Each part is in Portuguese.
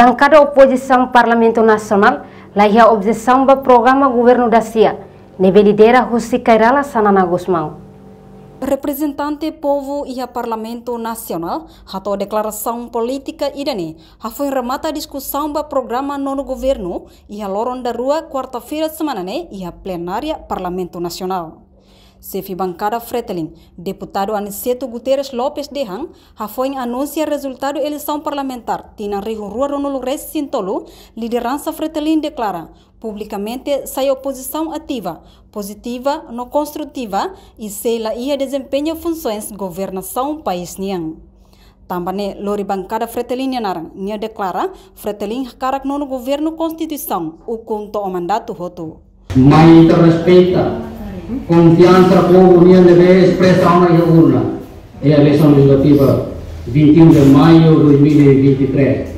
Bancada Oposição Parlamento Nacional lahia objeção do programa Governo da CIA, neve lidera Husi Kairala Sanana Gusmão. Representante povo e a Parlamento Nacional ratou a declaração política idane, foi remata a discussão do programa nono governo e a loron da rua quarta-feira semana e a plenária Parlamento Nacional. Chefe bancada Fretilin, deputado Aniceto Guterres Lopes Dehan, foi anuncia resultado eleição parlamentar. Tina Rio Rua Ronolo Sintolo, liderança Fretilin declara publicamente sai oposição ativa, positiva, não construtiva e se ela ia desempenha funções governação país niang. Também lori bancada Fretilin yanarang, nia declara Fretilin karak nono governo constituição, o conto o mandato hoto. Mai respeita confiança povo união deve expressar na urna é a eleição legislativa 21 de maio de 2023.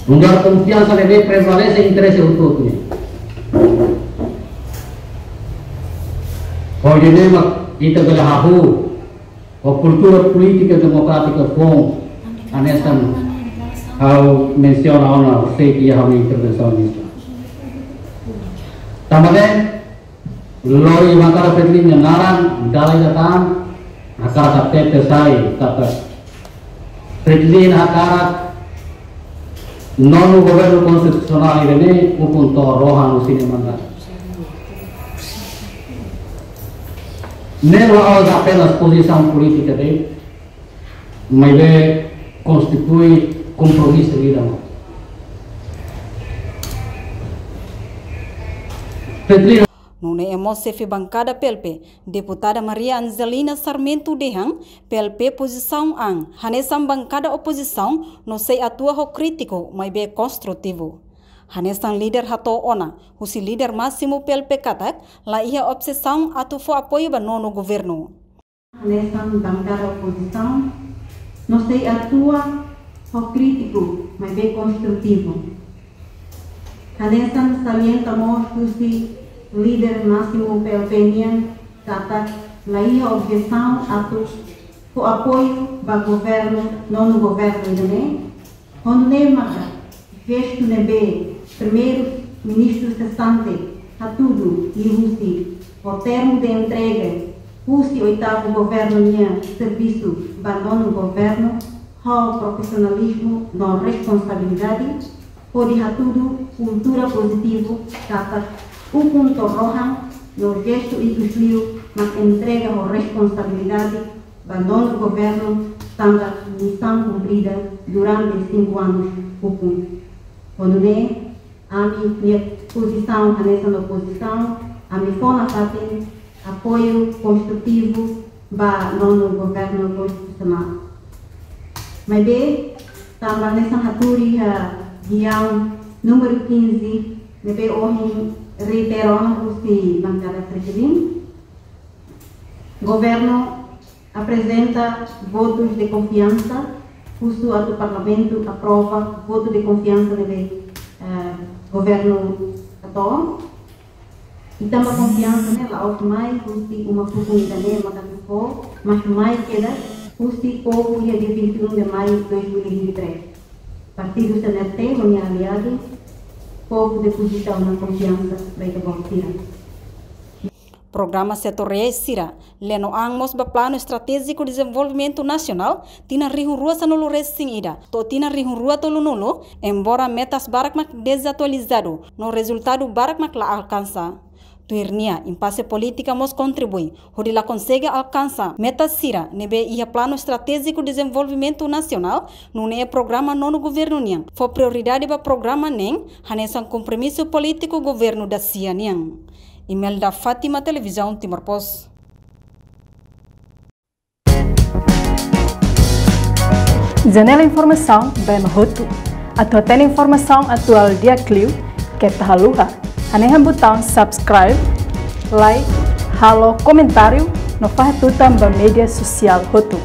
Onde a confiança deve prevalecer o interesse do povo. Hoje mesmo kita berlaku a cultura política democrática com a nessa ao mencionar na sei que há uma intervenção nisso. Também lori bancada Fretilin narang dalai datang akara kapte sai kata Fretilin akara nono governo constitucional ini upun to rohan usine manda nelo apenas posição política de mas constitui compromisso de vida. Fretilin Nune emo chefe bancada PLP, deputada Maria Angelina Sarmento Dehan, PLP posição ang, hanesam bancada oposição, não sei atua ho crítico, mas bem construtivo. Hanesam líder hato ona, husi líder máximo PLP katak, la ia obsessão atu fo apoio ba nono governo. Hanesam bancada oposição, não sei atua ho crítico, mas bem construtivo. Hanesam salienta mo husi líder máximo PLP kata laia objeção a o apoio do governo nono governo né onde maga gesto nebe primeiro ministro cessante a tudo e usi o termo de entrega usi oitavo governo minha serviço do nono governo o profissionalismo não responsabilidade pode a tudo cultura positivo kata o ponto roja no gesto e cumpriu na entrega a responsabilidade do nono governo estando a missão cumprida durante 5 anos. Quando a minha posição nessa oposição, a minha forma de apoio construtivo do nono governo constitucional. Mas bem, também nessa haturi guião número 15, nebe hoje reiteramos o bancada Fretilin. Governo apresenta votos de confiança, o Parlamento aprova voto de confiança do governo atual. E também confiança nela, ao mais uma oportunidade mas mais queda o povo dia 21 de maio de 2023. Partido CNT, União Aliada, povo depositar na confiança para a Programa setorial Sira, leno angmos ba plano estratégico de desenvolvimento nacional, tina rihu rua sanulu resingida, to tina rihu rua tolunulo, embora metas barakmak desatualizado, no resultado barakmak la alcança. Tuirnia, impasse política mos contribui, onde la consegue alcançar metas Sira, nebe ia plano estratégico de desenvolvimento nacional, não é programa nono governo niang. For prioridade para programa nem, hanesan compromisso político governo da CIA niang. Imelda Fátima, Televisão Timor Post. Janela Informação, bem roto. A tua informação atual dia Clio, que tá luha. Hanehan botão subscribe, like, halo, comentário, no faz tudo também mídia social roto.